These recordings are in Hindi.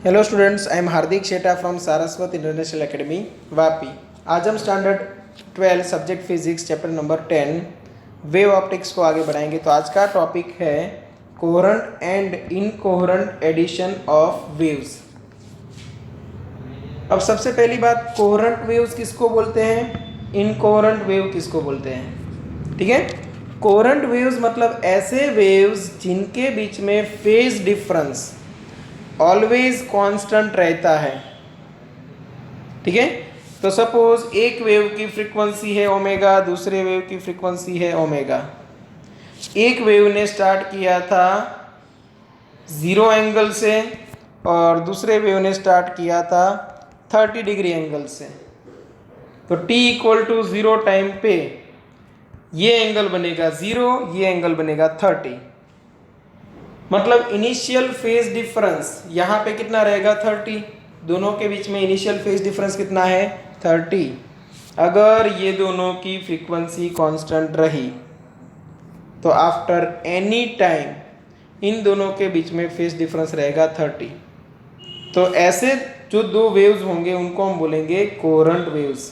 Hello students, I am Hardik Sheta from Saraswat international academy Vapi. आज हम standard 12 subject physics chapter number 10 wave optics को आगे बढ़ाएंगे। तो आज का टॉपिक है coherent and incoherent addition of waves. अब सबसे पहली बात, कोहेरेंट वेव्स किसको बोलते हैं, इनकोहेरेंट वेव किसको बोलते हैं। ठीक है, कोहेरेंट वेव्स मतलब ऐसे वेव्स जिनके बीच में फेज डिफरेंस ऑलवेज कांस्टेंट रहता है। ठीक है, तो सपोज एक वेव की फ्रीक्वेंसी है ओमेगा, दूसरे वेव की फ्रीक्वेंसी है ओमेगा। एक वेव ने स्टार्ट किया था 0 एंगल से और दूसरे वेव ने स्टार्ट किया था 30 डिग्री एंगल से। तो t इक्वल टू 0 टाइम पे ये एंगल बनेगा 0, ये एंगल बनेगा 30। मतलब इनिशियल फेज डिफरेंस यहाँ पे कितना रहेगा 30। दोनों के बीच में इनिशियल फेज डिफरेंस कितना है 30। अगर ये दोनों की फ्रीक्वेंसी कांस्टेंट रही तो आफ्टर एनी टाइम इन दोनों के बीच में फेज डिफरेंस रहेगा 30। तो ऐसे जो दो वेव्स होंगे उनको हम बोलेंगे कोहेरेंट वेव्स।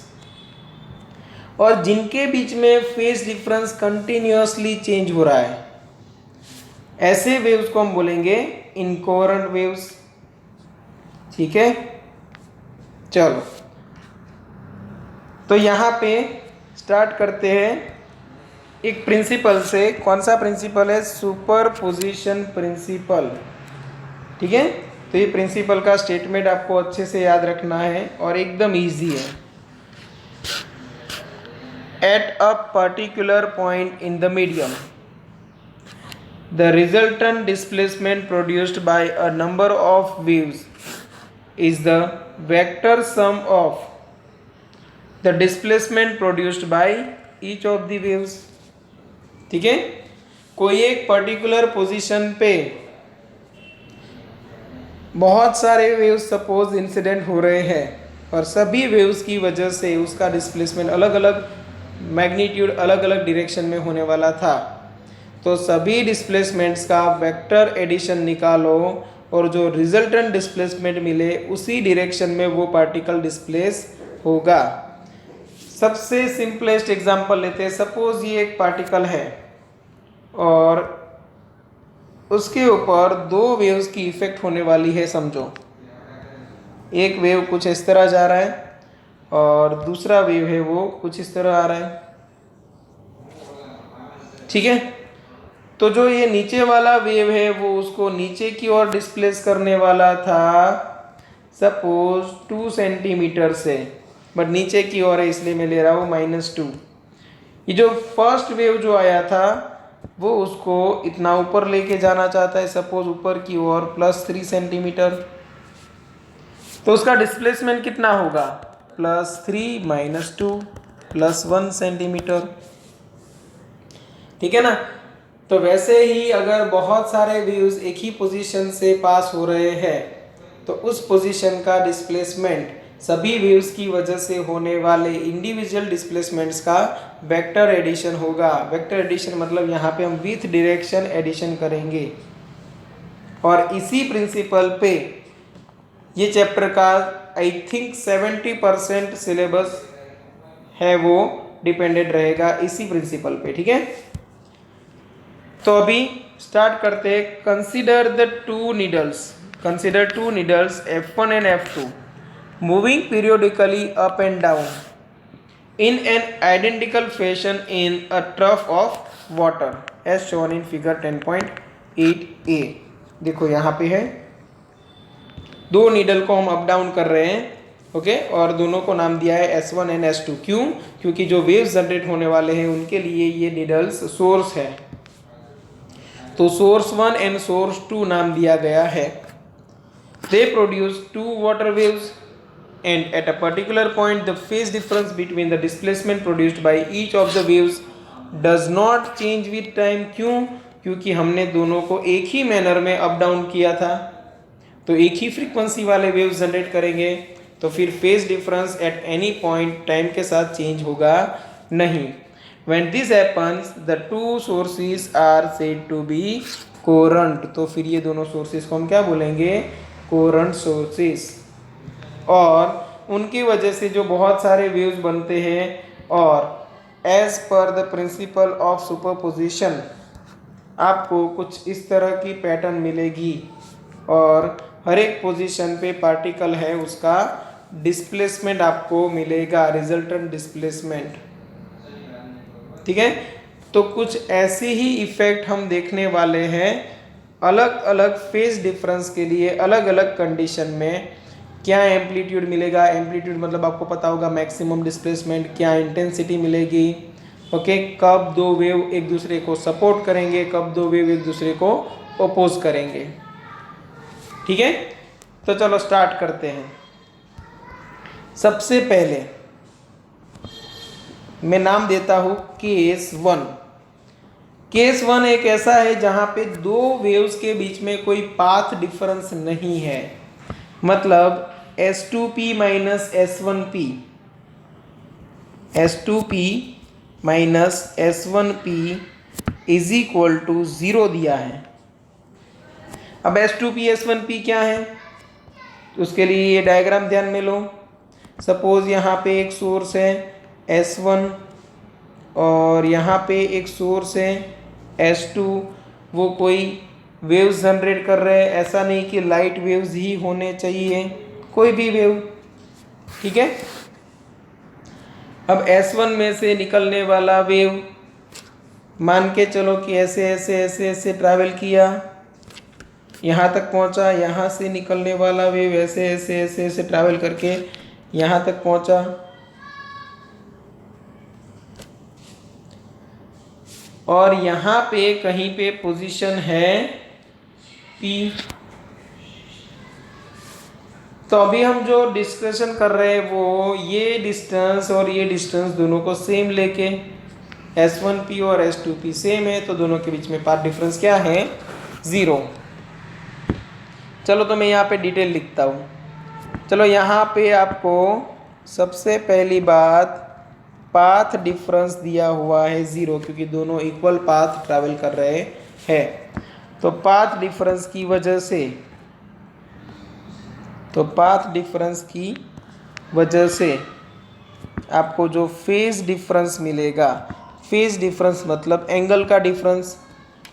और जिनके बीच में फेज डिफरेंस कंटिन्यूअसली चेंज हो रहा है ऐसे वेव्स को हम बोलेंगे इनकोहेरेंट वेव्स। ठीक है, चलो तो यहाँ पे स्टार्ट करते हैं एक प्रिंसिपल से। कौन सा प्रिंसिपल है, सुपरपोजिशन प्रिंसिपल। ठीक है, तो ये प्रिंसिपल का स्टेटमेंट आपको अच्छे से याद रखना है और एकदम इजी है। At a particular point in the medium the resultant displacement produced by a number of waves is the vector sum of the displacement produced by each of the waves। ठीक है, कोई एक पर्टिकुलर पोजीशन पे बहुत सारे वेव्स सपोज इंसिडेंट हो रहे हैं और सभी वेव्स की वजह से उसका डिस्प्लेसमेंट अलग अलग मैग्नीट्यूड अलग अलग डायरेक्शन में होने वाला था। तो सभी डिस्प्लेसमेंट्स का वेक्टर एडिशन निकालो और जो रिजल्टेंट डिस्प्लेसमेंट मिले उसी डायरेक्शन में वो पार्टिकल डिस्प्लेस होगा। सबसे सिंपलेस्ट एग्जांपल लेते हैं। सपोज ये एक पार्टिकल है और उसके ऊपर दो वेव्स की इफेक्ट होने वाली है। समझो एक वेव कुछ इस तरह जा रहा है और दूसरा वेव है वो कुछ इस तरह आ रहा है। ठीक है, तो जो ये नीचे वाला वेव है वो उसको नीचे की ओर डिस्प्लेस करने वाला था सपोज 2 सेंटीमीटर से, बट नीचे की ओर है इसलिए मैं ले रहा हूँ -2। ये जो फर्स्ट वेव जो आया था वो उसको इतना ऊपर लेके जाना चाहता है, सपोज ऊपर की ओर +3 सेंटीमीटर। तो उसका डिस्प्लेसमेंट कितना होगा +3 - 2 +1 सेंटीमीटर। ठीक है ना। तो वैसे ही अगर बहुत सारे वेव्स एक ही पोजीशन से पास हो रहे हैं तो उस पोजीशन का डिस्प्लेसमेंट सभी वेव्स की वजह से होने वाले इंडिविजुअल डिस्प्लेसमेंट्स का वेक्टर एडिशन होगा। वेक्टर एडिशन मतलब यहाँ पे हम विथ डायरेक्शन एडिशन करेंगे। और इसी प्रिंसिपल पे ये चैप्टर का आई थिंक 70% सिलेबस है वो डिपेंडेंट रहेगा इसी प्रिंसिपल पे। ठीक है, तो अभी स्टार्ट करते हैं। Consider the two needles, consider two needles F1 and F2 moving periodically up and down in an identical fashion in a trough of water as shown in figure 10.8a। देखो यहाँ पे है दो नीडल को हम अप डाउन कर रहे हैं। ओके, और दोनों को नाम दिया है S1 एंड S2। क्यों? क्योंकि जो वेव्स जनरेट होने वाले हैं उनके लिए ये नीडल्स सोर्स है। तो सोर्स 1 एंड सोर्स 2 नाम दिया गया है। They produce 2 water waves and at a particular point the phase difference between the displacement produced by each of the waves does not change with time. क्यों? क्योंकि हमने दोनों को एक ही मैनर में अप डाउन किया था, तो एक ही फ्रीक्वेंसी वाले वेव्स जनरेट करेंगे तो फिर phase difference at any point time के साथ चेंज होगा नहीं। When this happens, the two sources are said to be coherent। तो फिर ये दोनों सोर्सेस को हम क्या बोलेंगे, कोहेरेंट सोर्सेस, और उनकी वजह से जो बहुत सारे वेव्स बनते हैं, और as per the principle of superposition आपको कुछ इस तरह की पैटर्न मिलेगी, और हर एक पोजीशन पे पार्टिकल है उसका डिस्प्लेसमेंट आपको मिलेगा, रिजल्टेंट डिस्प्लेसमेंट। ठीक है, तो कुछ ऐसे ही इफेक्ट हम देखने वाले हैं अलग अलग फेज डिफरेंस के लिए, अलग अलग कंडीशन में। क्या एम्पलीट्यूड मिलेगा, एम्पलीट्यूड मतलब आपको पता होगा मैक्सिमम डिस्प्लेसमेंट, क्या इंटेंसिटी मिलेगी, ओके, कब दो वेव एक दूसरे को सपोर्ट करेंगे, कब दो वेव एक दूसरे को ओपोज करेंगे। ठीक है, तो चलो स्टार्ट करते हैं। सबसे पहले मैं नाम देता हूं केस 1। केस 1 एक ऐसा है जहां पे दो वेव्स के बीच में कोई पाथ डिफरेंस नहीं है, मतलब S2P minus S1P, S2P minus S1P is equal to 0 दिया है। अब S2P S1P क्या है, तो उसके लिए ये डायग्राम ध्यान में लो। सपोज यहाँ पे एक सोर्स है S1 और यहाँ पे एक सोर्स है S2, वो कोई वेव्स जनरेट कर रहे हैं। ऐसा नहीं कि लाइट वेव्स ही होने चाहिए, कोई भी वेव। ठीक है, अब S1 में से निकलने वाला वेव मान के चलो कि ऐसे ऐसे ऐसे ऐसे ट्रैवल किया, यहाँ तक पहुँचा। यहाँ से निकलने वाला वेव ऐसे ऐसे ऐसे ऐसे ट्रैवल करके यहाँ तक पहुँचा, और यहाँ पे कहीं पे पोजीशन है P। तो अभी हम जो डिस्कशन कर रहे हैं वो ये डिस्टेंस और ये डिस्टेंस दोनों को सेम लेके, S1P और S2P सेम है, तो दोनों के बीच में पाथ डिफरेंस क्या है, 0। चलो तो मैं यहाँ पे डिटेल लिखता हूँ। चलो यहाँ पे आपको सबसे पहली बात पाथ डिफरेंस दिया हुआ है 0, क्योंकि दोनों इक्वल पाथ ट्रैवल कर रहे हैं। तो पाथ डिफरेंस की वजह से, तो पाथ डिफरेंस की वजह से आपको जो फेज डिफरेंस मिलेगा, फेज डिफरेंस मतलब एंगल का डिफरेंस।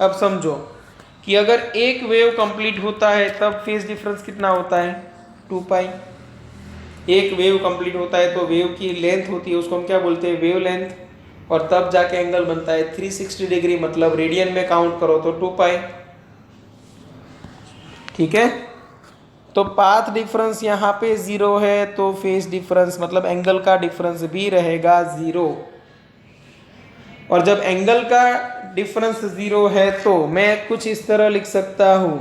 अब समझो कि अगर एक वेव कंप्लीट होता है तब फेज डिफरेंस कितना होता है, 2 पाई। एक वेव कंप्लीट होता है तो वेव की लेंथ होती है, उसको हम क्या बोलते हैं, वेव लेंथ, और तब जाके एंगल बनता है 360 डिग्री, मतलब रेडियन में काउंट करो तो 2 पाई। ठीक है, तो पाथ डिफरेंस यहाँ पे 0 है, तो फेज डिफरेंस मतलब एंगल का डिफरेंस भी रहेगा 0। और जब एंगल का डिफरेंस 0 है तो मैं कुछ इस तरह लिख सकता हूं,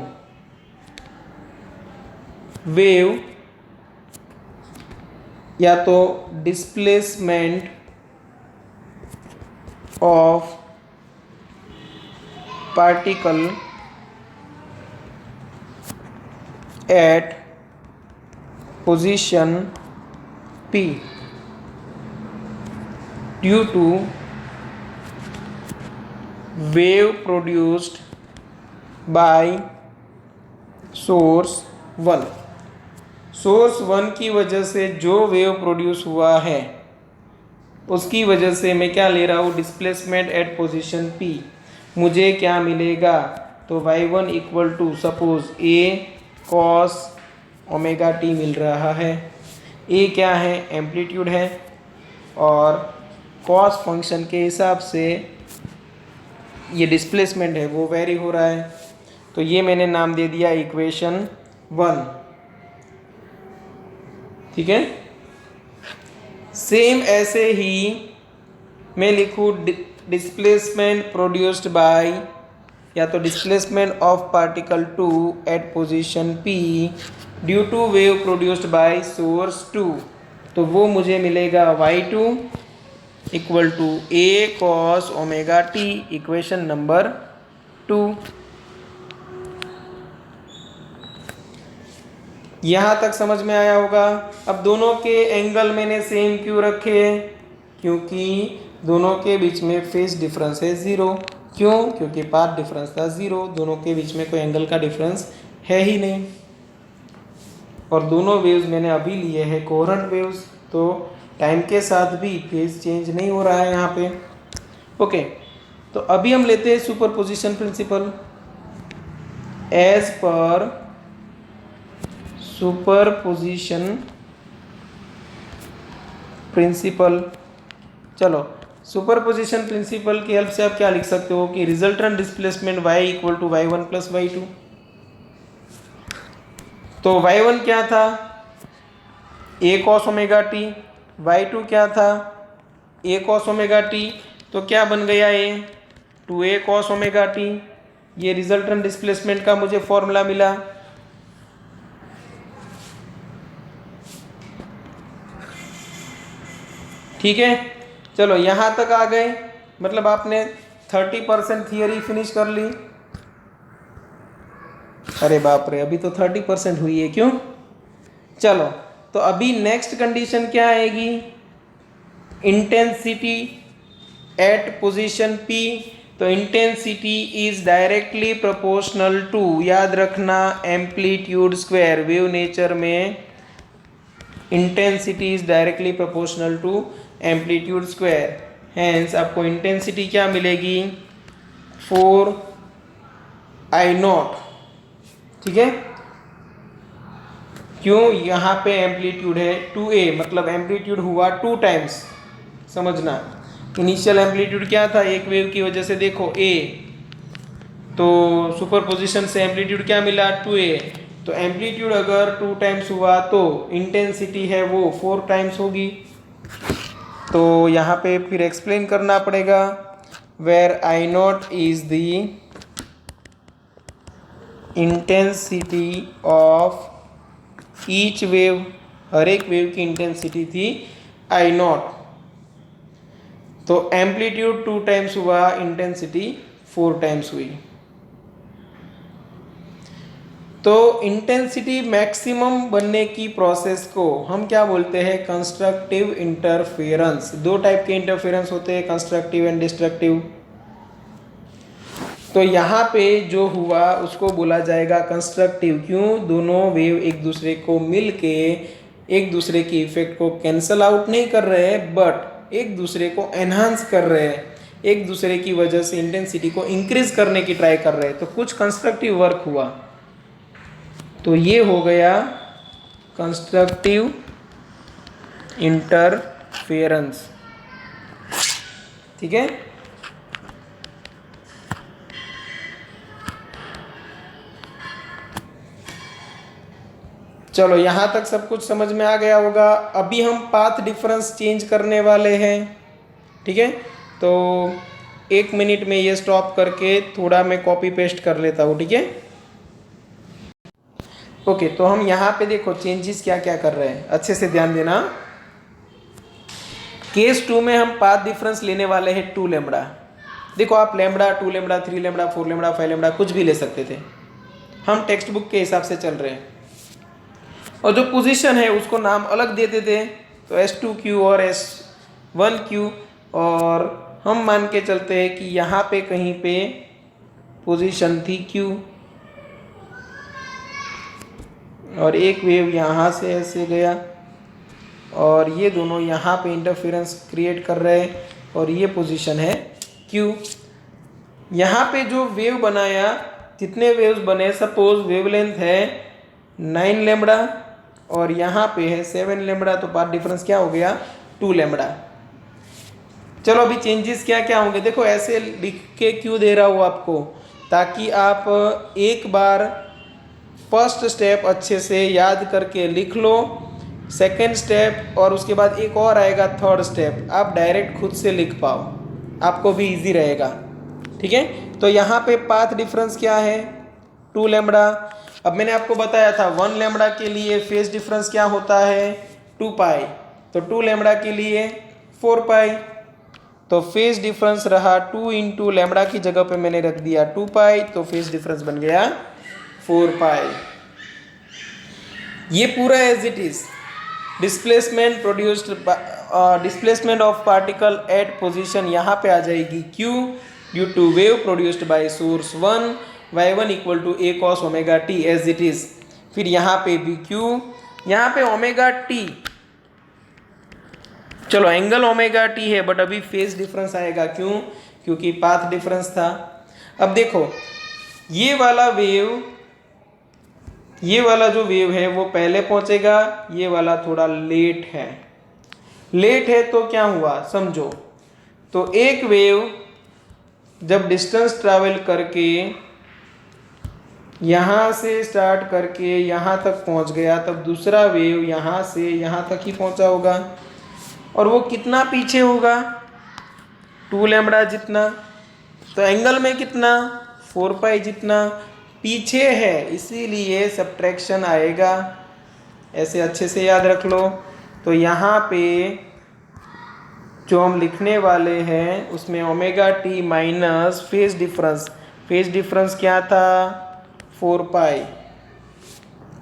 वेव या तो displacement of particle at position P due to wave produced by source 1। Source 1 की वजह से जो वेव प्रोड्यूस हुआ है उसकी वजह से मैं क्या ले रहा हूँ, डिस्प्लेसमेंट एट पोजीशन P। मुझे क्या मिलेगा, तो y1 equal to suppose A cos omega t मिल रहा है। A क्या है, एम्पलीट्यूड है, और cos फंक्शन के हिसाब से ये डिस्प्लेसमेंट है वो वेरी हो रहा है, तो ये मैंने नाम दे दिया इक्वेशन 1। ठीक है, सेम ऐसे ही मैं लिखूँ डिस्प्लेसमेंट प्रोड्यूस्ड बाय, या तो displacement of particle 2 at position P due to wave produced by source 2, तो वो मुझे मिलेगा y2 equal to A cos omega t, equation number 2। यहाँ तक समझ में आया होगा। अब दोनों के एंगल मैंने सेम क्यों रखे, क्योंकि दोनों के बीच में फेज डिफरेंस है 0। क्यों, क्योंकि पाथ डिफरेंस था 0, दोनों के बीच में कोई एंगल का डिफरेंस है ही नहीं। और दोनों वेव्स मैंने अभी लिए हैं कोहेरेंट वेव्स, तो टाइम के साथ भी फेज चेंज नहीं हो रहा है यहाँ पे। ओके, तो अभी हम लेते हैं superposition principle. As per superposition principle, चलो सुपरपोजिशन प्रिंसिपल की हेल्प से आप क्या लिख सकते हो कि resultant displacement y equal to y1 plus y2। तो y1 क्या था, a cos omega T, y2 क्या था, a cos ओमेगा टी, तो क्या बन गया ये 2a cos ओमेगा टी। ये रिजल्टेंट डिस्प्लेसमेंट का मुझे फॉर्मूला मिला। ठीक है, चलो यहाँ तक आ गए, मतलब आपने 30% थियरी फिनिश कर ली। अरे बाप रे, अभी तो 30% हुई है, क्यों? चलो, तो अभी नेक्स्ट कंडीशन क्या आएगी, इंटेंसिटी एट पोजीशन P। तो intensity is directly proportional to, याद रखना, एम्पलीट्यूड स्क्वायर। वेव नेचर में intensity is directly proportional to amplitude square. Hence आपको इंटेंसिटी क्या मिलेगी, 4I0। ठीक है, क्यों? यहाँ पे एम्पलीट्यूड है 2a, मतलब एम्पलीट्यूड हुआ 2 टाइम्स। समझना, इनिशियल एम्पलीट्यूड क्या था एक वेव की वजह से, देखो a, तो सुपरपोजिशन से एम्पलीट्यूड क्या मिला 2a। तो एम्पलीट्यूड अगर 2 टाइम्स हुआ तो इंटेंसिटी है वो 4 टाइम्स होगी। तो यहाँ पे फिर एक्सप्लेन करना पड़ेगा, where I0 is the intensity of each wave, हर एक वेव की इंटेंसिटी थी I0। तो एम्पलीट्यूड 2 टाइम्स हुआ, इंटेंसिटी 4 टाइम्स हुई। तो इंटेंसिटी मैक्सिमम बनने की प्रोसेस को हम क्या बोलते हैं, कंस्ट्रक्टिव इंटरफेरेंस। 2 टाइप के इंटरफेरेंस होते हैं, कंस्ट्रक्टिव एंड डिस्ट्रक्टिव। तो यहाँ पे जो हुआ उसको बोला जाएगा कंस्ट्रक्टिव। क्यों? दोनों वेव एक दूसरे को मिल के एक दूसरे की इफेक्ट को कैंसल आउट नहीं कर रहे हैं, बट एक दूसरे को एनहांस कर रहे हैं, एक दूसरे की वजह से इंटेंसिटी को इंक्रीज करने की ट्राई कर रहे हैं। तो कुछ कंस्ट्रक्टिव वर्क हुआ, तो ये हो गया कंस्ट्रक्टिव इंटरफेरेंस। ठीक है, चलो यहाँ तक सब कुछ समझ में आ गया होगा। अभी हम पाथ डिफरेंस चेंज करने वाले हैं। ठीक है, तो 1 मिनट में ये स्टॉप करके थोड़ा मैं कॉपी पेस्ट कर लेता हूँ। ठीक है, ओके, तो हम यहाँ पे देखो चेंजेस क्या क्या कर रहे हैं, अच्छे से ध्यान देना। केस 2 में हम पाथ डिफरेंस लेने वाले हैं 2 लैम्बडा। देखो आप lambda, 2 lambda, 3 lambda, 4 lambda, 5 lambda कुछ भी ले सकते थे, हम टेक्स्ट बुक के हिसाब से चल रहे हैं। और जो पोजीशन है उसको नाम अलग देते थे, तो S2Q और S1Q, और हम मान के चलते हैं कि यहाँ पे कहीं पे पोजीशन थी Q, और एक वेव यहाँ से ऐसे गया और ये दोनों यहाँ पे इंटरफेरेंस क्रिएट कर रहे हैं, और ये पोजीशन है Q। यहाँ पे जो वेव बनाया, जितने वेव्स बने, सपोज वेवलेंथ है 9 लैम्बडा और यहाँ पे है 7 लैम्बडा, तो पाथ डिफरेंस क्या हो गया 2 लैम्बडा। चलो अभी चेंजेस क्या क्या होंगे, देखो ऐसे लिख के क्यों दे रहा हूँ आपको, ताकि आप एक बार फर्स्ट स्टेप अच्छे से याद करके लिख लो, सेकेंड स्टेप और उसके बाद एक और आएगा थर्ड स्टेप, आप डायरेक्ट खुद से लिख पाओ, आपको भी इजी रहेगा। ठीक है, तो यहाँ पे पाथ डिफरेंस क्या है 2 लैम्बडा। अब मैंने आपको बताया था 1 लैम्बडा के लिए फेज डिफरेंस क्या होता है 2 पाई, तो 2 लैम्बडा के लिए 4 पाई। तो फेज डिफरेंस रहा 2 इंटू लैम्बडा की जगह पे मैंने रख दिया 2 पाई, तो फेज डिफरेंस बन गया 4 पाई। ये पूरा as it is displacement produced, displacement of particle at position यहाँ पे आ जाएगी Q due to wave produced by source 1, y1 equal to a cos omega t as it is. फिर यहाँ पे भी क्यू, यहाँ पे ओमेगा टी, चलो एंगल ओमेगा टी है बट अभी फेज डिफरेंस आएगा, क्यों? क्योंकि पाथ डिफरेंस था। अब देखो ये वाला जो वेव है वो पहले पहुंचेगा, ये वाला थोड़ा लेट है। लेट है तो क्या हुआ समझो, तो एक वेव जब डिस्टेंस ट्रैवल करके यहाँ से स्टार्ट करके यहाँ तक पहुँच गया, तब दूसरा वेव यहाँ से यहाँ तक ही पहुँचा होगा, और वो कितना पीछे होगा? 2 लैम्बडा जितना। तो एंगल में कितना? 4 पाई जितना पीछे है, इसीलिए सब्ट्रैक्शन आएगा। ऐसे अच्छे से याद रख लो। तो यहाँ पे जो हम लिखने वाले हैं उसमें omega T minus phase difference क्या था? 4 पाई।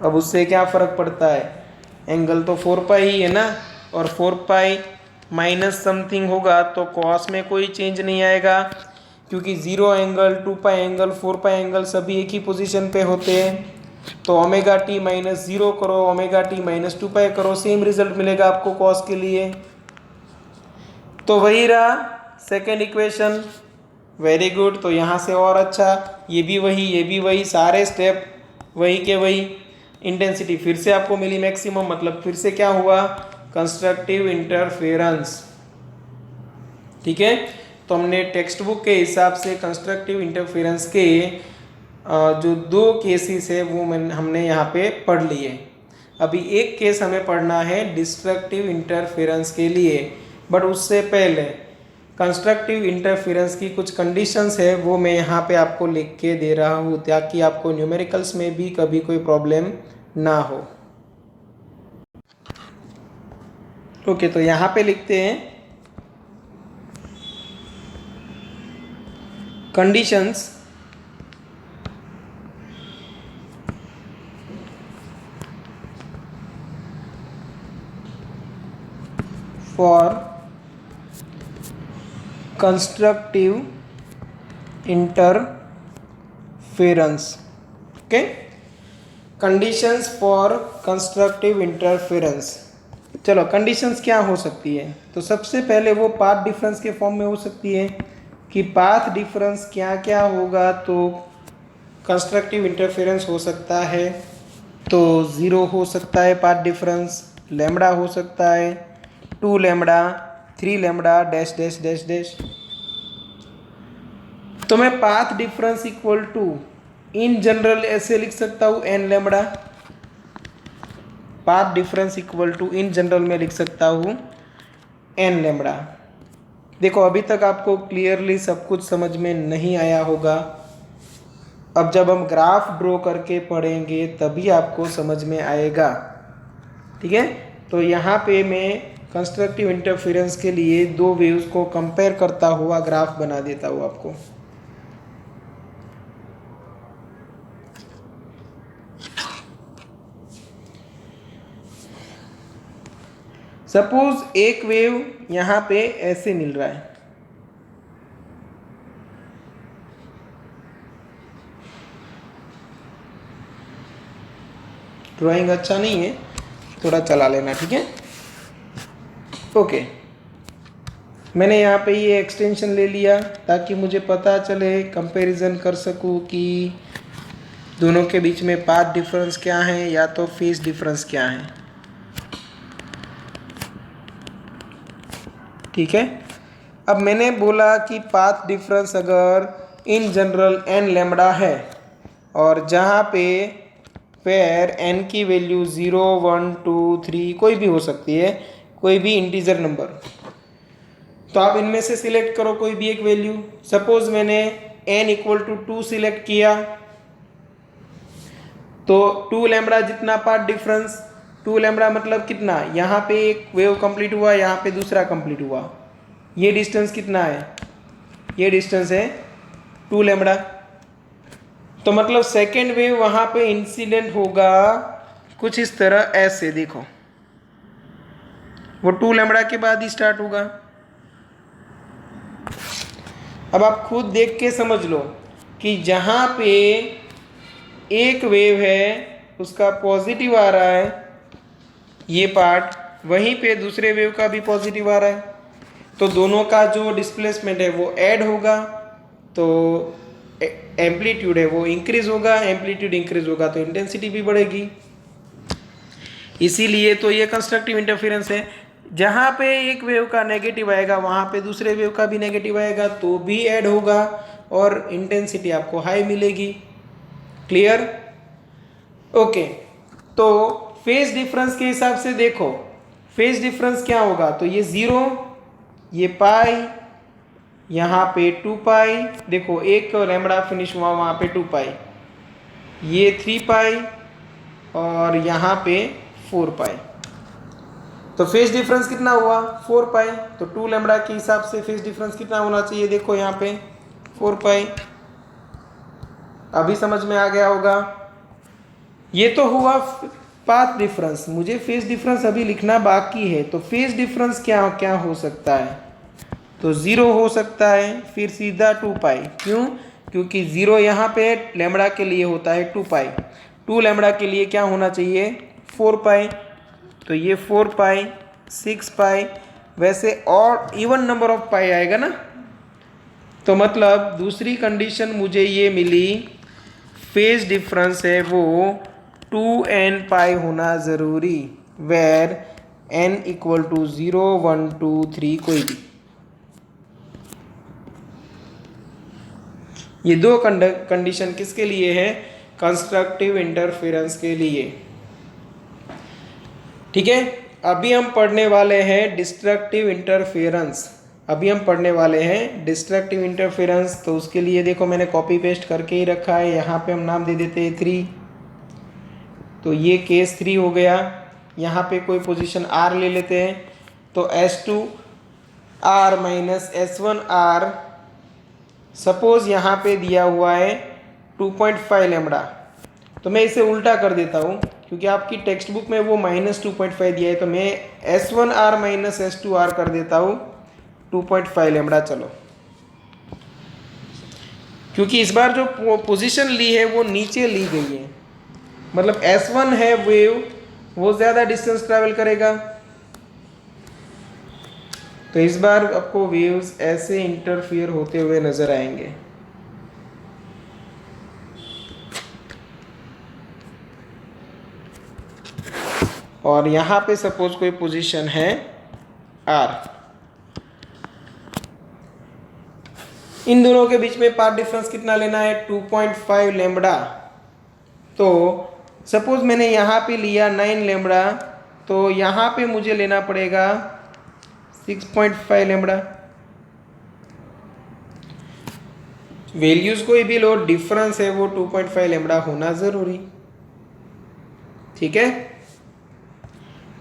अब उससे क्या फ़र्क पड़ता है? एंगल तो 4 पाई ही है ना, और 4 पाई माइनस समथिंग होगा तो कॉस में कोई चेंज नहीं आएगा, क्योंकि 0 एंगल, 2 पाई एंगल, 4 पाई एंगल सभी एक ही पोजीशन पे होते हैं। तो ओमेगा टी माइनस 0 करो, ओमेगा टी माइनस 2 पाई करो, सेम रिजल्ट मिलेगा आपको कॉस के लिए। तो वही रहा सेकेंड इक्वेशन। Very good. तो यहाँ से और अच्छा, ये भी वही, सारे स्टेप वही के वही। इंटेंसिटी फिर से आपको मिली मैक्सिमम, मतलब फिर से क्या हुआ? Constructive interference. ठीक है, तो हमने टेक्स्ट बुक के हिसाब से कंस्ट्रक्टिव इंटरफेरेंस के जो 2 केसेस है वो हमने यहाँ पे पढ़ लिए। अभी एक केस हमें पढ़ना है डिस्ट्रक्टिव इंटरफेरेंस के लिए, बट उससे पहले कंस्ट्रक्टिव इंटरफेरेंस की कुछ कंडीशंस है वो मैं यहाँ पे आपको लिख के दे रहा हूँ, ताकि आपको न्यूमेरिकल्स में भी कभी कोई प्रॉब्लम ना हो। ओके, तो यहाँ पे लिखते हैं conditions for constructive interference. Okay, conditions for constructive interference. चलो कंडीशंस क्या हो सकती है? तो सबसे पहले वो पाथ डिफरेंस के फॉर्म में हो सकती है कि पाथ डिफरेंस क्या क्या होगा तो कंस्ट्रक्टिव इंटरफेरेंस हो सकता है। तो 0 हो सकता है पाथ डिफरेंस, लैम्बडा हो सकता है, 2 lambda, 3 lambda, dash dash dash dash. तो मैं path difference equal to in general ऐसे लिख सकता हूँ n lambda. Path difference equal to in general में लिख सकता हूँ n लैम्बडा। देखो अभी तक आपको क्लियरली सब कुछ समझ में नहीं आया होगा, अब जब हम ग्राफ ड्रॉ करके पढ़ेंगे तभी आपको समझ में आएगा। ठीक है, तो यहाँ पे मैं कंस्ट्रक्टिव इंटरफेरेंस के लिए 2 वेव्स को कंपेयर करता हुआ ग्राफ बना देता हूँ आपको। सपोज एक वेव यहाँ पे ऐसे मिल रहा है, ड्राइंग अच्छा नहीं है, थोड़ा चला लेना। ठीक है, ओके। मैंने यहाँ पे ये एक्सटेंशन ले लिया ताकि मुझे पता चले, कंपैरिजन कर सकूँ कि दोनों के बीच में पाथ डिफरेंस क्या है या तो फेज डिफरेंस क्या है। ठीक है, अब मैंने बोला कि पाथ डिफरेंस अगर इन जनरल n लैम्बडा है और जहाँ पे पेयर n की वैल्यू 0, 1, 2, 3 कोई भी हो सकती है, कोई भी इंटीजर नंबर, तो आप इनमें से सिलेक्ट करो कोई भी एक वैल्यू। सपोज मैंने n इक्वल टू 2 सिलेक्ट किया, तो 2 लैम्बडा जितना पाथ डिफरेंस, 2 लैम्बडा मतलब कितना? यहाँ पे एक वेव कंप्लीट हुआ, यहाँ पे दूसरा कंप्लीट हुआ, ये डिस्टेंस कितना है? ये डिस्टेंस है 2 लैम्बडा। तो मतलब सेकेंड वेव वहाँ पे इंसिडेंट होगा कुछ इस तरह, ऐसे देखो, वो 2 लैम्बडा के बाद ही स्टार्ट होगा। अब आप खुद देख के समझ लो कि जहाँ पे एक वेव है उसका पॉजिटिव आ रहा है ये पार्ट, वहीं पे दूसरे वेव का भी पॉजिटिव आ रहा है, तो दोनों का जो डिस्प्लेसमेंट है वो ऐड होगा, तो एम्पलीट्यूड है वो इंक्रीज होगा, एम्पलीट्यूड इंक्रीज होगा तो इंटेंसिटी भी बढ़ेगी। इसीलिए तो ये कंस्ट्रक्टिव इंटरफेरेंस है। जहाँ पे एक वेव का नेगेटिव आएगा वहाँ पे दूसरे वेव का भी नेगेटिव आएगा तो भी ऐड होगा और इंटेंसिटी आपको हाई मिलेगी। क्लियर? ओके, तो फेज डिफरेंस के हिसाब से देखो, फेज डिफरेंस क्या होगा, तो ये 0, ये पाई, यहाँ पे 2 पाई, देखो एक लैम्बडा फिनिश हुआ वहाँ पे 2 पाई, ये 3 पाई और यहाँ पे 4 पाई, तो फेज डिफरेंस कितना हुआ 4 पाई। तो 2 लैम्बडा के हिसाब से फेज डिफरेंस कितना होना चाहिए, देखो यहाँ पे 4 पाई। अभी समझ में आ गया होगा। ये तो हुआ पाथ डिफरेंस, मुझे फेज डिफरेंस अभी लिखना बाकी है। तो फेज डिफरेंस क्या क्या हो सकता है, तो 0 हो सकता है, फिर सीधा 2 पाई। क्यों? क्योंकि 0 यहाँ पे लैम्बडा के लिए होता है 2 पाई, 2 लैम्बडा के लिए क्या होना चाहिए 4 पाई, तो ये 4 पाई, 6 पाई, वैसे और इवन नंबर ऑफ पाई आएगा ना। तो मतलब दूसरी कंडीशन मुझे ये मिली, फेज डिफरेंस है वो 2n पाई होना ज़रूरी, वेर n इक्वल टू 0, 1, 2, 3 कोई भी। ये दो कंडीशन किसके लिए है, कंस्ट्रक्टिव इंटरफेरेंस के लिए। ठीक है, अभी हम पढ़ने वाले हैं डिस्ट्रक्टिव इंटरफेरेंस। अभी हम पढ़ने वाले हैं डिस्ट्रक्टिव इंटरफेरेंस। तो उसके लिए देखो मैंने कॉपी पेस्ट करके ही रखा है, यहाँ पे हम नाम दे देते हैं 3, तो ये केस 3 हो गया। यहाँ पे कोई पोजीशन R ले लेते हैं, तो S2R माइनस S1R, सपोज यहाँ पे दिया हुआ है 2.5 लैम्बडा, तो मैं इसे उल्टा कर देता हूँ क्योंकि आपकी टेक्स्ट बुक में वो -2.5 दिया है, तो मैं S1R माइनस S2R कर देता हूँ 2.5 लैम्बडा। चलो, क्योंकि इस बार जो पोजीशन ली है वो नीचे ली गई है, मतलब S1 है वेव, वो ज़्यादा डिस्टेंस ट्रैवल करेगा, तो इस बार आपको वेव्स ऐसे इंटरफियर होते हुए नजर आएंगे। और यहाँ पे सपोज कोई पोजीशन है R, इन दोनों के बीच में पाथ डिफरेंस कितना लेना है 2.5 लैम्बडा। तो सपोज मैंने यहाँ पे लिया 9 लैम्बडा, तो यहाँ पे मुझे लेना पड़ेगा 6.5 लैम्बडा। वैल्यूज कोई भी लो, डिफरेंस है वो 2.5 लैम्बडा होना जरूरी। ठीक है,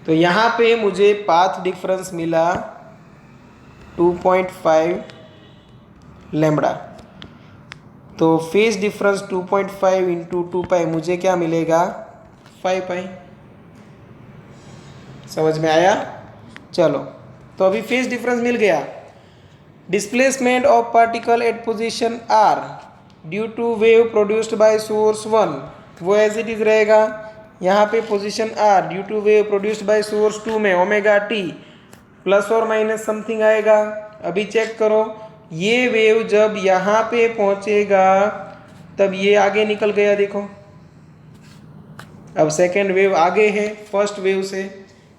तो यहाँ पे मुझे पाथ डिफरेंस मिला 2.5 लैम्बडा, तो फेज डिफरेंस 2.5 इंटू 2 पाई मुझे क्या मिलेगा 5 पाई। समझ में आया? चलो, तो अभी फेज डिफरेंस मिल गया। Displacement of particle at position R due to wave produced by source 1, वो एज इट इज रहेगा। यहाँ पे position R due to wave produced by source 2 में ओमेगा t प्लस और माइनस समथिंग आएगा। अभी चेक करो, ये वेव जब यहाँ पे पहुँचेगा तब ये आगे निकल गया, देखो अब सेकेंड वेव आगे है फर्स्ट वेव से,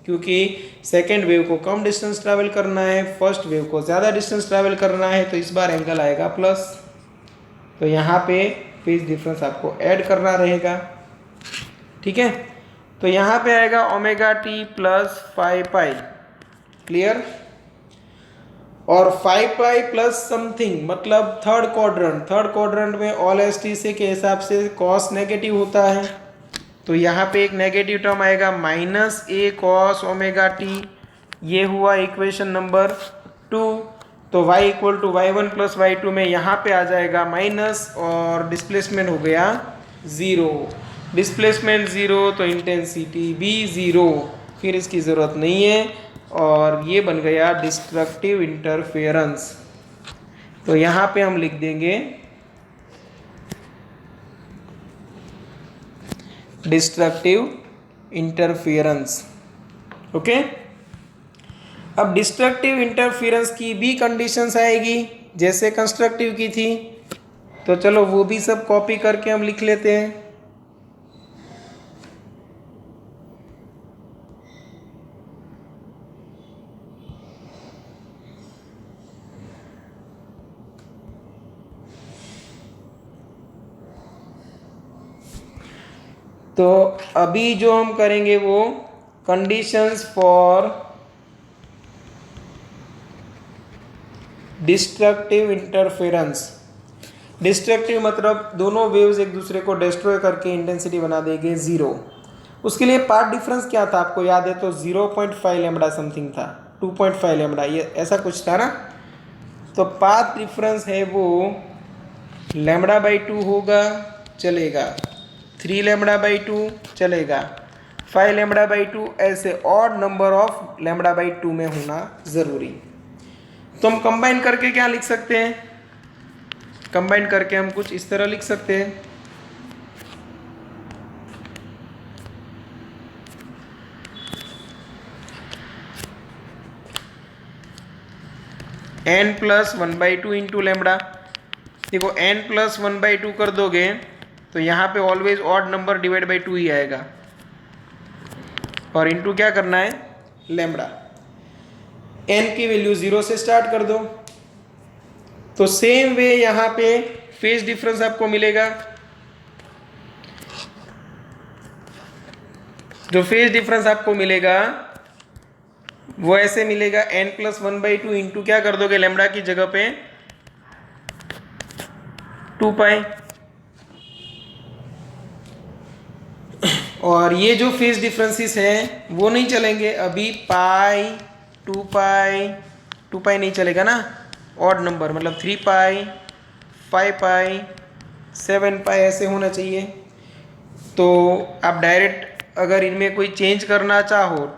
क्योंकि सेकेंड वेव को कम डिस्टेंस ट्रैवल करना है, फर्स्ट वेव को ज़्यादा डिस्टेंस ट्रैवल करना है, तो इस बार एंगल आएगा प्लस। तो यहाँ पे फेज डिफरेंस आपको ऐड करना रहेगा। ठीक है, तो यहाँ पे आएगा ओमेगा टी प्लस 5 पाई। क्लियर? और 5 पाई प्लस समथिंग मतलब थर्ड क्वाड्रेंट में ऑल एस टी से के हिसाब से कॉस नेगेटिव होता है, तो यहाँ पे एक नेगेटिव टर्म आएगा -a cos ओमेगा टी। ये हुआ इक्वेशन नंबर 2। तो y equal to y1 plus y2 में यहाँ पे आ जाएगा माइनस और डिस्प्लेसमेंट हो गया 0। डिस्प्लेसमेंट 0 तो इंटेंसिटी भी 0, फिर इसकी ज़रूरत नहीं है, और ये बन गया डिस्ट्रक्टिव इंटरफेरेंस। तो यहाँ पे हम लिख देंगे डिस्ट्रक्टिव इंटरफियरेंस। ओके, अब डिस्ट्रक्टिव इंटरफियरेंस की भी कंडीशंस आएगी जैसे कंस्ट्रक्टिव की थी, तो चलो वो भी सब कॉपी करके हम लिख लेते हैं। तो अभी जो हम करेंगे वो conditions for destructive interference. Destructive मतलब दोनों वेव्स एक दूसरे को डिस्ट्रॉय करके इंटेंसिटी बना देंगे जीरो। उसके लिए पाथ डिफरेंस क्या था आपको याद है तो 0.5 लैम्बडा समथिंग था, 2.5 लैम्बडा, ये ऐसा कुछ था ना। तो पाथ डिफरेंस है वो लैम्बडा बाई 2 होगा, चलेगा, 3 लैम्बडा बाई 2 चलेगा, 5 लैम्बडा बाई 2, ऐसे odd number of lambda by 2 में होना ज़रूरी। तो हम कंबाइन करके क्या लिख सकते हैं, कंबाइन करके हम कुछ इस तरह लिख सकते हैं, n प्लस 1/2 इंटू लैम्बडा। देखो n प्लस 1/2 कर दोगे तो यहाँ पे always odd number divide by 2 ही आएगा, और इंटू क्या करना है लैम्बडा। n की वैल्यू 0 से स्टार्ट कर दो। तो सेम वे यहाँ पे फेज डिफरेंस आपको मिलेगा, जो फेज डिफरेंस आपको मिलेगा वो ऐसे मिलेगा, n प्लस 1/2 इंटू क्या कर दोगे लैम्बडा की जगह पे 2 पाई, और ये जो फेज डिफरेंसेस हैं वो नहीं चलेंगे अभी, पाई 2 पाई नहीं चलेगा ना, ऑड नंबर मतलब 3 पाई 5 पाई 7 पाई ऐसे होना चाहिए। तो आप डायरेक्ट अगर इनमें कोई चेंज करना चाहो,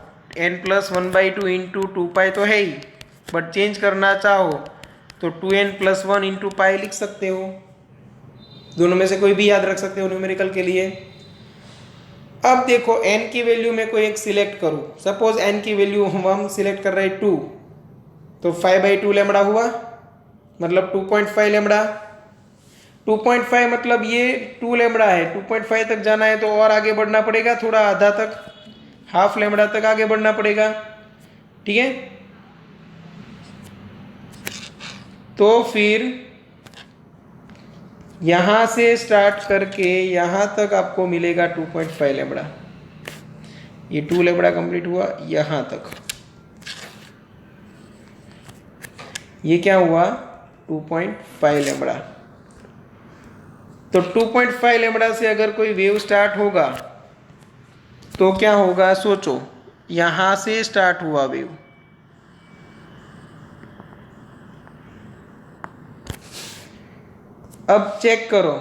n प्लस 1/2 इंटू 2 पाई तो है ही, बट चेंज करना चाहो तो 2n प्लस 1 इंटू पाई लिख सकते हो, दोनों में से कोई भी याद रख सकते हो न्यूमेरिकल के लिए। अब देखो n की वैल्यू में कोई एक सिलेक्ट करूं, सपोज n की वैल्यू हम सिलेक्ट कर रहे हैं 2, तो 5/2 लैम्बडा हुआ, मतलब 2.5 लैम्बडा। 2.5 मतलब ये 2 लैम्बडा है, 2.5 तक जाना है तो और आगे बढ़ना पड़ेगा, थोड़ा आधा तक, हाफ लैम्बडा तक आगे बढ़ना पड़ेगा, ठीक है। तो फिर यहां से स्टार्ट करके यहां तक आपको मिलेगा 2.5 लैम्बडा, ये 2 लैम्बडा कंप्लीट हुआ यहां तक, ये क्या हुआ 2.5 लैम्बडा। तो 2.5 लैम्बडा से अगर कोई वेव स्टार्ट होगा तो क्या होगा सोचो, यहां से स्टार्ट हुआ वेव, अब चेक करो,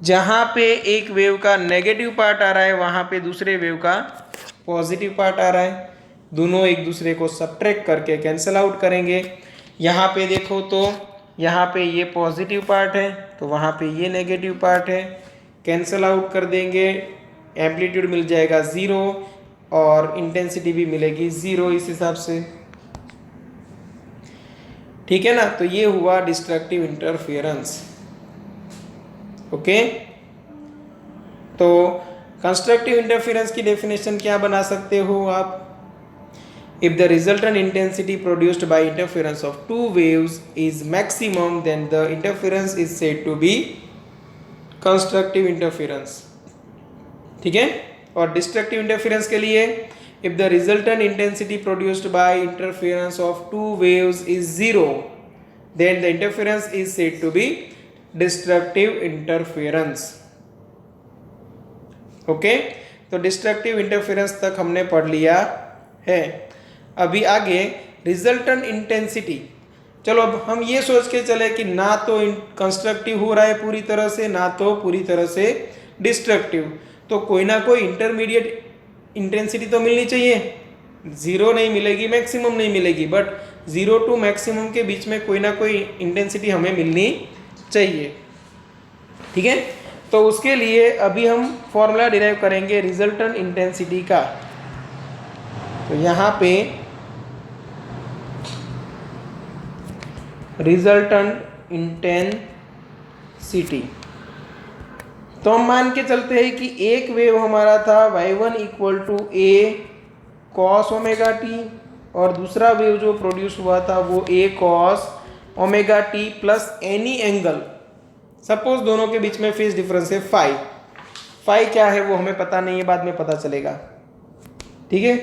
जहां पे एक वेव का नेगेटिव पार्ट आ रहा है वहां पे दूसरे वेव का पॉजिटिव पार्ट आ रहा है, दोनों एक दूसरे को सब्ट्रैक्ट करके कैंसिल आउट करेंगे। यहाँ पे देखो तो यहाँ पे ये पॉजिटिव पार्ट है तो वहाँ पे ये नेगेटिव पार्ट है, कैंसिल आउट कर देंगे, एम्पलीट्यूड मिल जाएगा 0 और इंटेंसिटी भी मिलेगी 0 इस हिसाब से, ठीक है ना। तो ये हुआ डिस्ट्रक्टिव इंटरफियरेंस। ओके, तो कंस्ट्रक्टिव इंटरफियरेंस की डेफिनेशन क्या बना सकते हो आप, if the resultant intensity produced by interference of two waves is maximum then the interference is said to be constructive interference, ठीक है। और डिस्ट्रक्टिव इंटरफेरेंस के लिए if the resultant intensity produced by interference of two waves is 0 then the interference is said to be destructive interference। Okay, तो डिस्ट्रक्टिव इंटरफेरेंस तक हमने पढ़ लिया है। अभी आगे रिजल्टेंट इंटेंसिटी, चलो अब हम ये सोच के चले कि ना तो कंस्ट्रक्टिव हो रहा है पूरी तरह से, ना तो पूरी तरह से डिस्ट्रक्टिव, तो कोई ना कोई इंटरमीडिएट इंटेंसिटी तो मिलनी चाहिए, 0 नहीं मिलेगी, मैक्सिमम नहीं मिलेगी, बट 0 टू मैक्सिमम के बीच में कोई ना कोई इंटेंसिटी हमें मिलनी चाहिए, ठीक है। तो उसके लिए अभी हम फॉर्मूला डिराइव करेंगे रिजल्टेंट इंटेंसिटी का। तो यहाँ पे रिजल्टेंट इंटेंसिटी, तो हम मान के चलते हैं कि एक वेव हमारा था y1 equal to a cos omega t, और दूसरा वेव जो प्रोड्यूस हुआ था वो a cos omega t plus any angle. Suppose दोनों के बीच में फेज डिफरेंस है फाई। फाई क्या है वो हमें पता नहीं है, बाद में पता चलेगा। ठीक है,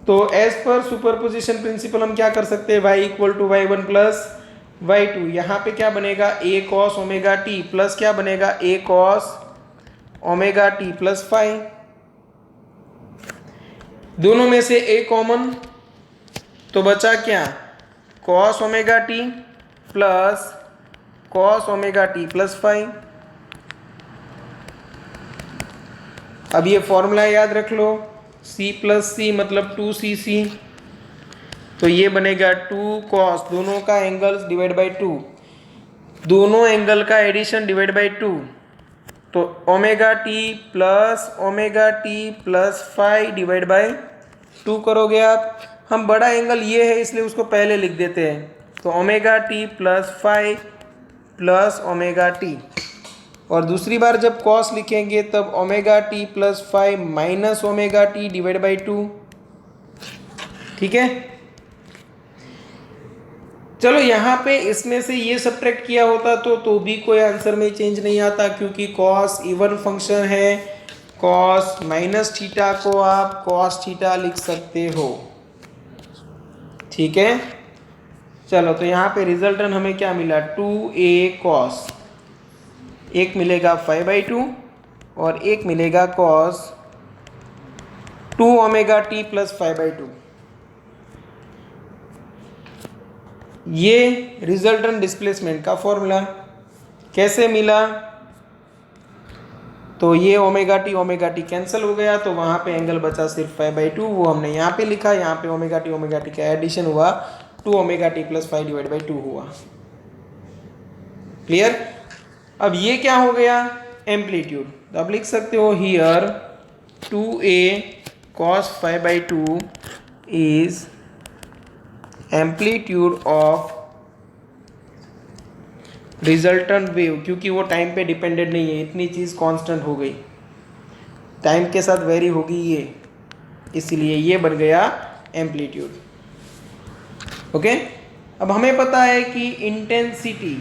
तो एज पर सुपरपोजिशन प्रिंसिपल हम क्या कर सकते हैं, y equal to y1 plus y2। यहाँ पे क्या बनेगा a cos omega t plus क्या बनेगा a cos omega t plus phi. दोनों में से a कॉमन, तो बचा क्या cos omega t plus cos omega t plus phi. अब ये फॉर्मूला याद रख लो, c प्लस सी मतलब 2cc, तो ये बनेगा 2 cos, दोनों का एंगल डिवाइड बाई 2, दोनों एंगल का एडिशन डिवाइड बाई 2, तो omega t plus phi divide by 2 करोगे आप। हम बड़ा एंगल ये है इसलिए उसको पहले लिख देते हैं, तो omega t plus phi plus omega t, और दूसरी बार जब कॉस लिखेंगे तब omega t plus phi minus omega t divide by 2। ठीक है, चलो यहाँ पे इसमें से ये सब्ट्रैक्ट किया होता तो भी कोई आंसर में चेंज नहीं आता, क्योंकि कॉस इवन फंक्शन है। कॉस माइनस थीटा को आप कॉस थीटा लिख सकते हो। ठीक है, चलो तो यहाँ पे रिजल्टेंट हमें क्या मिला 2a cos, एक मिलेगा 5/2 और एक मिलेगा cos 2 ओमेगा टी प्लस 5/2। ये रिजल्टेंट डिस्प्लेसमेंट का फॉर्मूला कैसे मिला, तो ये ओमेगा टी कैंसिल हो गया, तो वहाँ पे एंगल बचा सिर्फ 5/2, वो हमने यहाँ पे लिखा। यहाँ पे ओमेगा टी का एडिशन हुआ 2 omega t plus 5 divide by 2 हुआ। क्लियर। अब ये क्या हो गया एम्पलीट्यूड, तो आप लिख सकते हो here 2a cos 5/2 is amplitude of resultant wave, क्योंकि वो टाइम पे डिपेंडेंट नहीं है, इतनी चीज़ कांस्टेंट हो गई, टाइम के साथ वेरी होगी ये, इसलिए ये बन गया एम्पलीट्यूड। ओके, अब हमें पता है कि intensity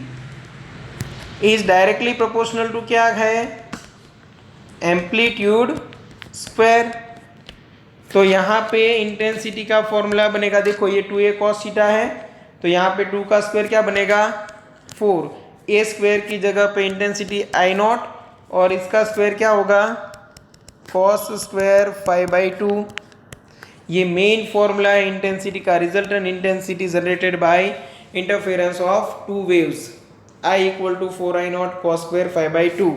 is directly proportional to क्या है, एम्पलीट्यूड स्क्वायर। तो यहाँ पे इंटेंसिटी का फॉर्मूला बनेगा, देखो ये 2a cos थीटा है, तो यहाँ पे 2 का स्क्वायर क्या बनेगा 4, a स्क्वायर की जगह पे इंटेंसिटी I0, और इसका स्क्वायर क्या होगा cos स्क्वायर 5/2। ये मेन फॉर्मूला है इंटेंसिटी का। Resultant intensity generated by interference of two waves, I equal to 4I0 cos square 5/2।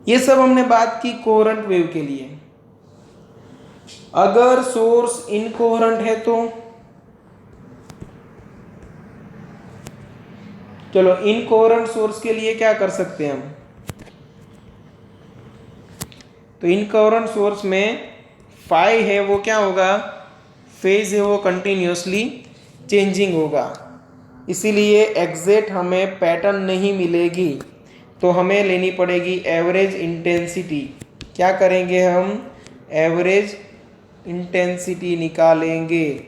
ये सब हमने बात की कोहेरेंट वेव के लिए। अगर सोर्स इनकोहेरेंट है तो चलो इनकोहेरेंट सोर्स के लिए क्या कर सकते हैं हम, तो इनकोहेरेंट सोर्स में फाई है वो क्या होगा, फेज है वो कंटिन्यूसली चेंजिंग होगा, इसीलिए एग्जैक्ट हमें पैटर्न नहीं मिलेगी, तो हमें लेनी पड़ेगी एवरेज इंटेंसिटी। क्या करेंगे हम, एवरेज इंटेंसिटी निकालेंगे।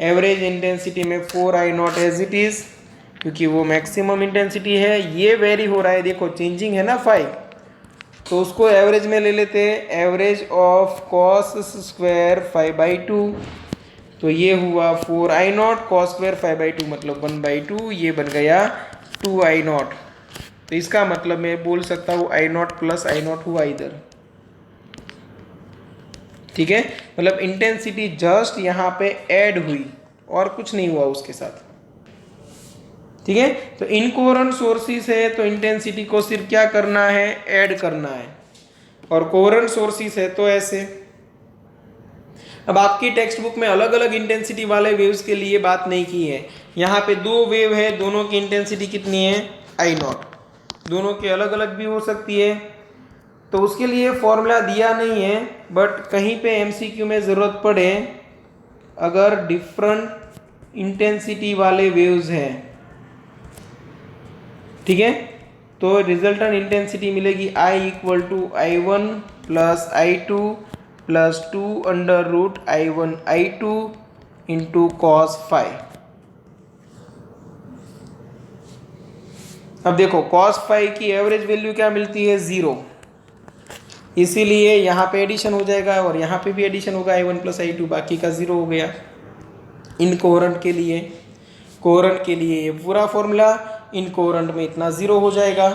एवरेज इंटेंसिटी में 4I0 एज इट इज, क्योंकि वो मैक्सिमम इंटेंसिटी है, ये वेरी हो रहा है, देखो चेंजिंग है ना फाई, तो उसको एवरेज में ले लेते हैं, एवरेज ऑफ cos स्क्वायर 5/2, तो ये हुआ 4I0 cos स्क्वायर 5/2 मतलब 1/2, ये बन गया 2I0। तो इसका मतलब मैं बोल सकता हूँ I0 प्लस I0 हुआ इधर। ठीक है, मतलब इंटेंसिटी जस्ट यहाँ पे ऐड हुई और कुछ नहीं हुआ उसके साथ। ठीक है, तो इनकोहेरेंट सोर्सेस है तो इंटेंसिटी को सिर्फ क्या करना है, ऐड करना है, और कोहेरेंट सोर्सेस है तो ऐसे। अब आपकी टेक्स्ट बुक में अलग अलग इंटेंसिटी वाले वेव्स के लिए बात नहीं की है। यहाँ पे 2 वेव है, दोनों की इंटेंसिटी कितनी है I0, दोनों के अलग अलग भी हो सकती है। तो उसके लिए फॉर्मूला दिया नहीं है, बट कहीं पे एमसीक्यू में ज़रूरत पड़े, अगर डिफरेंट इंटेंसिटी वाले वेव्स हैं, ठीक है, तो रिजल्टेंट इंटेंसिटी मिलेगी I equal to I1 plus I2 plus 2√I1 I2 into cos फाई। अब देखो cos फाई की एवरेज वैल्यू क्या मिलती है, 0, इसीलिए यहाँ पे एडिशन हो जाएगा और यहाँ पे भी एडिशन होगा I1 प्लस I2, बाकी का 0 हो गया। इनकोहेरेंट के लिए, कोहेरेंट के लिए ये पूरा फॉर्मूला, इनकोहेरेंट में इतना 0 हो जाएगा,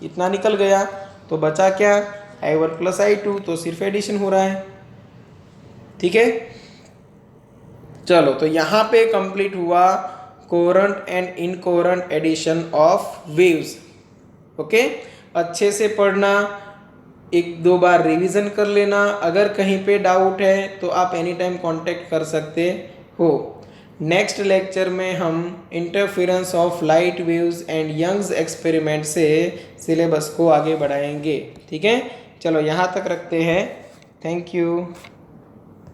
इतना निकल गया, तो बचा क्या, I1 प्लस I2, तो सिर्फ एडिशन हो रहा है, ठीक है। चलो, तो यहाँ पे कंप्लीट हुआ coherent and incoherent addition of waves. Okay, अच्छे से पढ़ना, एक दो बार रिवीजन कर लेना, अगर कहीं पे डाउट है तो आप एनी टाइम कांटेक्ट कर सकते हो। नेक्स्ट लेक्चर में हम interference of light waves and Young's experiment से सिलेबस को आगे बढ़ाएंगे, ठीक है। चलो यहाँ तक रखते हैं, थैंक यू।